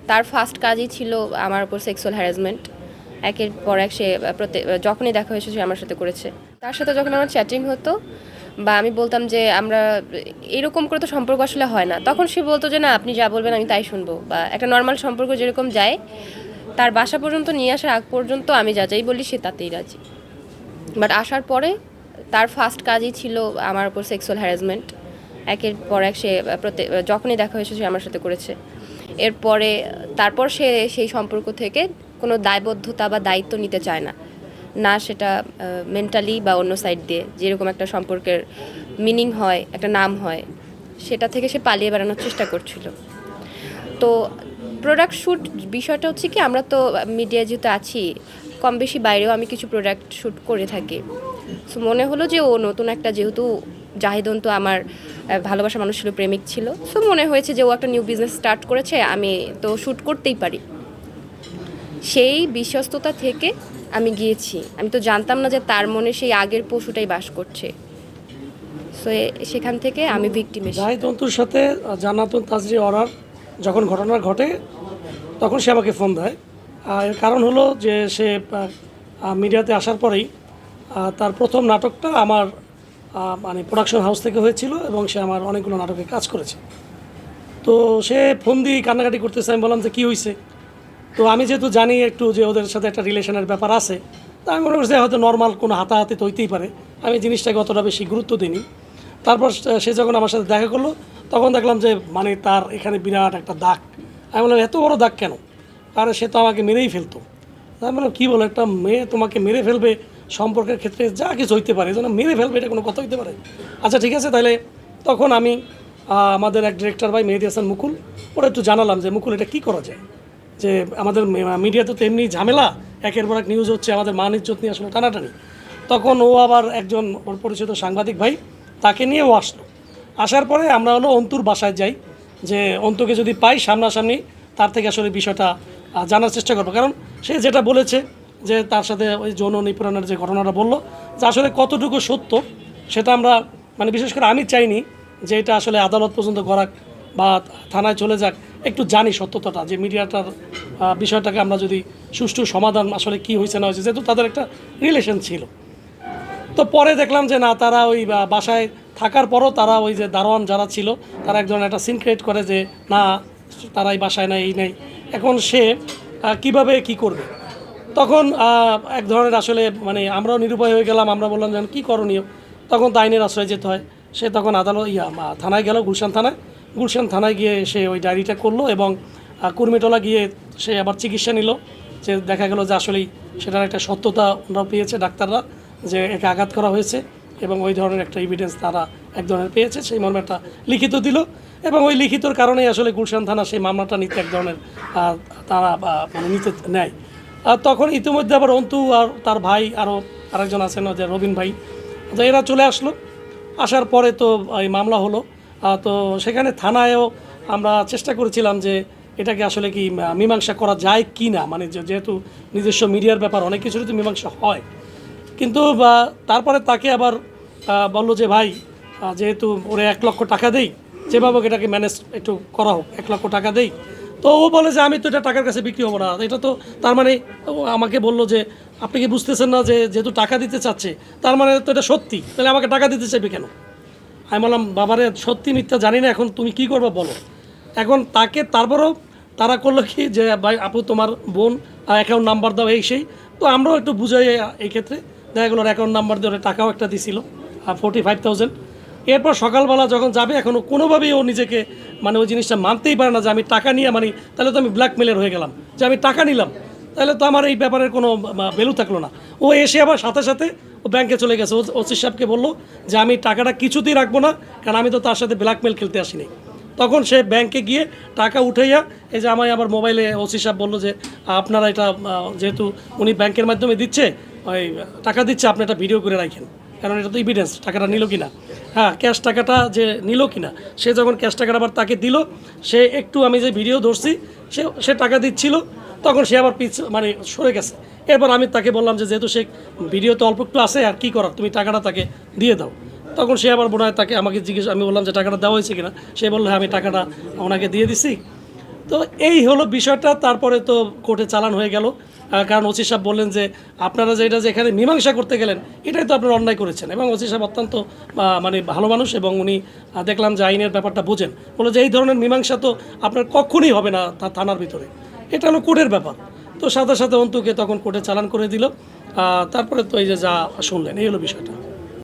তার ফার্স্ট কাজই ছিল আমার উপর সেক্সুয়াল হ্যারাসমেন্ট। একের পর এক সে যখনই দেখা হয়েছে সে আমার সাথে করেছে। তার সাথে যখন আমার চ্যাটিং হতো বা আমি বলতাম যে আমরা এরকম করে তো সম্পর্ক আসলে হয় না, তখন সে বলতো যে না আপনি যা বলবেন আমি তাই শুনবো, বা একটা নর্মাল সম্পর্ক যেরকম যায় তার বাসা পর্যন্ত নিয়ে আসার আগ পর্যন্ত আমি যা যাই বলি সে তাতেই রাজি। বাট আসার পরে তার ফার্স্ট কাজই ছিল আমার উপর সেক্সুয়াল হ্যারাসমেন্ট। একের পর এক সে যখনই দেখা হয়েছে সে আমার সাথে করেছে। এরপরে তারপর সে সেই সম্পর্ক থেকে কোনো দায়বদ্ধতা বা দায়িত্ব নিতে চায় না, না সেটা মেন্টালি বা অন্য সাইড দিয়ে যেরকম একটা সম্পর্কের মিনিং হয়, একটা নাম হয়, সেটা থেকে সে পালিয়ে বেড়ানোর চেষ্টা করছিল। তো প্রোডাক্ট শ্যুট বিষয়টা হচ্ছে কি, আমরা তো মিডিয়া যেহেতু আছি, কম বেশি বাইরেও আমি কিছু প্রোডাক্ট শ্যুট করে থাকি। সো মনে হলো যে ও নতুন একটা, যেহেতু জাহিদন তো আমার ভালোবাসা মানুষ ছিল, প্রেমিক ছিল, সো মনে হয়েছে যে ও একটা নিউ বিজনেস স্টার্ট করেছে, আমি তো শ্যুট করতেই পারি। সেই বিশ্বস্ততা থেকে আমি গিয়েছি। আমি তো জানতাম না যে তার মনে সেই আগের পশুটাই বাস করছে। সো সেখান থেকে আমি ভিকটিম এসেছি। জাহিদ অন্তুর সাথে জান্নাতুল তাজরি অরার যখন ঘটনা ঘটে তখন সে আমাকে ফোন দেয়। এর কারণ হলো যে সে মিডিয়াতে আসার পরেই তার প্রথম নাটকটা আমার মানে প্রোডাকশন হাউস থেকে হয়েছিল এবং সে আমার অনেকগুলো নাটকে কাজ করেছে। তো সে ফোন দিয়ে কান্নাকাটি করতেছে। আমি বললাম যে কী হয়েছে। তো আমি যেহেতু জানি একটু যে ওদের সাথে একটা রিলেশনের ব্যাপার আছে, তা আমি মনে করছি হয়তো নর্মাল কোনো হাতাহাতি তো হইতেই পারে, আমি জিনিসটাকে অতটা বেশি গুরুত্ব দিইনি। তারপর সে যখন আমার সাথে দেখা করলো তখন দেখলাম যে মানে তার এখানে বিরাট একটা দাগ। আমি বললাম এত বড় দাগ কেন? আরে সে তো আমাকে মেরেই ফেলতো। আমি বললাম কী বলো, একটা মেয়ে তোমাকে মেরে ফেলবে সম্পর্কের ক্ষেত্রে যা কিছু হইতে পারে, যেন মেরে ফেলবে এটা কোনো কথা হইতে পারে? আচ্ছা ঠিক আছে তাহলে। তখন আমি আমাদের এক ডিরেক্টর ভাই মেহেদী হাসান মুকুল, ওরা একটু জানালাম যে মুকুল এটা কী করা যায়, যে আমাদের মিডিয়াতে তো এমনি ঝামেলা, একের পর এক নিউজ হচ্ছে, আমাদের মান ইজ্জত নিয়ে আসলে টানাটানি। তখন ও আবার একজন ওর পরিচিত সাংবাদিক ভাই, তাকে নিয়ে ও আসলো। আসার পরে আমরা হলো অন্তুর বাসায় যাই, যে অন্তুকে যদি পাই সামনাসামনি তার থেকে আসলে বিষয়টা জানার চেষ্টা করবো। কারণ সে যেটা বলেছে যে তার সাথে ওই যৌন নিপীড়নের যে ঘটনাটা বললো, যে আসলে কতটুকু সত্য সেটা আমরা মানে বিশেষ করে আমি চাইনি যে এটা আসলে আদালত পর্যন্ত করাক বা থানায় চলে যাক, একটু জানি সত্যতাটা, যে মিডিয়াটার বিষয়টাকে আমরা যদি সুষ্ঠু সমাধান আসলে কি হয়েছে না হয়েছে, যেহেতু তাদের একটা রিলেশন ছিল। তো পরে দেখলাম যে না, তারা ওই বাসায় থাকার পরও তারা ওই যে দারোয়ান যারা ছিল তারা এক ধরনের একটা সিন ক্রিয়েট করে যে না তারাই বাসায় নাই, এই নেই। এখন সে কিভাবে কি করবে, তখন এক ধরনের আসলে মানে আমরাও নিরুপায় হয়ে গেলাম। আমরা বললাম যে কী করণীয়, তখন তো আইনের আশ্রয় যেতে হয়। সে তখন আদালত থানায় গেল, গুলশান থানায় গিয়ে সে ওই ডায়েরিটা করলো এবং কুর্মিটোলা গিয়ে সে আবার চিকিৎসা নিল। যে দেখা গেল যে আসলেই সেটার একটা সত্যতা ওনারা পেয়েছে ডাক্তাররা, যে একে আঘাত করা হয়েছে এবং ওই ধরনের একটা এভিডেন্স তারা এক ধরনের পেয়েছে। সেই মর্মে একটা লিখিত দিল এবং ওই লিখিতর কারণেই আসলে গুলশান থানা সেই মামলাটা নিতে এক ধরনের তারা মানে নিতে নেয়। আর তখন ইতিমধ্যে আবার অন্তু আর তার ভাই আরও আরেকজন আছেন যে রবিন ভাই, তো এরা চলে আসলো। আসার পরে তো এই মামলা হলো। তো সেখানে থানায়ও আমরা চেষ্টা করেছিলাম যে এটাকে আসলে কি মীমাংসা করা যায় কি না, মানে যেহেতু নিজস্ব মিডিয়ার ব্যাপার অনেক কিছুরই তো মীমাংসা হয়। কিন্তু তারপরে তাকে আবার বললো যে ভাই যেহেতু ওরে 1 লক্ষ টাকা দেই, যেভাবে হোক এটাকে ম্যানেজ একটু করা হোক, 1 লক্ষ টাকা দেই। তো ও বলে যে আমি তো এটা টাকার কাছে বিক্রি হবো না। এটা তো তার মানে ও আমাকে বললো যে আপনি কি বুঝতেছেন না যে যেহেতু টাকা দিতে চাচ্ছে তার মানে তো এটা সত্যি, তাহলে আমাকে টাকা দিতে চাইবে কেন? আমি বললাম বাবারে সত্যি মিথ্যা জানি না, এখন তুমি কি করবে বলো। এখন তাকে তারপরেও তারা করলো কি যে ভাই আপু তোমার বোন অ্যাকাউন্ট নাম্বার দাও, এই সেই। তো আমরাও একটু বুঝাই এই ক্ষেত্রে, দেখা গেলো অ্যাকাউন্ট নাম্বার দিয়ে টাকাও একটা দিছিল 45,000। এরপর সকালবেলা যখন যাবে এখনও কোনোভাবেই ও নিজেকে মানে ওই জিনিসটা মানতেই পারে না যে আমি টাকা নিয়ে মানে তাহলে তো আমি ব্ল্যাকমেলের হয়ে গেলাম, যে আমি টাকা নিলাম, তাহলে তো আমার এই ব্যাপারের কোনো ভ্যালু থাকলো না। ও এসে আবার সাথে সাথে ও ব্যাংকে চলে গেছে। ওসি সাহেবকে বললো যে আমি টাকাটা কিছুতেই রাখবো না, কারণ আমি তো তার সাথে ব্ল্যাকমেল খেলতে আসিনি। তখন সে ব্যাংকে গিয়ে টাকা উঠাইয়া এই যে আমায় আবার মোবাইলে ওসি সাহেব বললো যে আপনারা এটা যেহেতু উনি ব্যাংকের মাধ্যমে দিচ্ছে, ওই টাকা দিচ্ছে, আপনি এটা ভিডিও করে রাখেন, কারণ এটা তো এভিডেন্স টাকাটা নিল কিনা, হ্যাঁ ক্যাশ টাকাটা যে নিল কিনা। সে যখন ক্যাশ টাকাটা আবার তাকে দিল, সে একটু আমি যে ভিডিও ধরছি সে টাকা দিচ্ছিল, তখন সে আবার মানে সরে গেছে। এরপর আমি তাকে বললাম যে যেহেতু সে ভিডিওতে অল্প একটু আছে আর কি করার, তুমি টাকাটা তাকে দিয়ে দাও। তখন সে আবার মনে হয় তাকে আমাকে জিজ্ঞেস, আমি বললাম যে টাকাটা দেওয়া হয়েছে কিনা, সে বললো হ্যাঁ আমি টাকাটা ওনাকে দিয়ে দিছি। তো এই হলো বিষয়টা। তারপরে তো কোর্টে চালান হয়ে গেল, কারণ ওসি সাহেব বললেন যে আপনারা যেটা যে এখানে মীমাংসা করতে গেলেন এটাই তো আপনারা অন্যায় করেছেন। এবং ওসি সাহেব অত্যন্ত মানে ভালো মানুষ, এবং উনি দেখলাম যে আইনের ব্যাপারটা বোঝেন। বলে যে এই ধরনের মীমাংসা তো আপনার কখনই হবে না থানার ভিতরে, এটা হলো কোর্টের ব্যাপার। তো সাথে সাথে অন্তুকে তখন কোর্টে চালান করে দিল। তারপরে তো এই যে যা শুনলেন এই হলো বিষয়টা।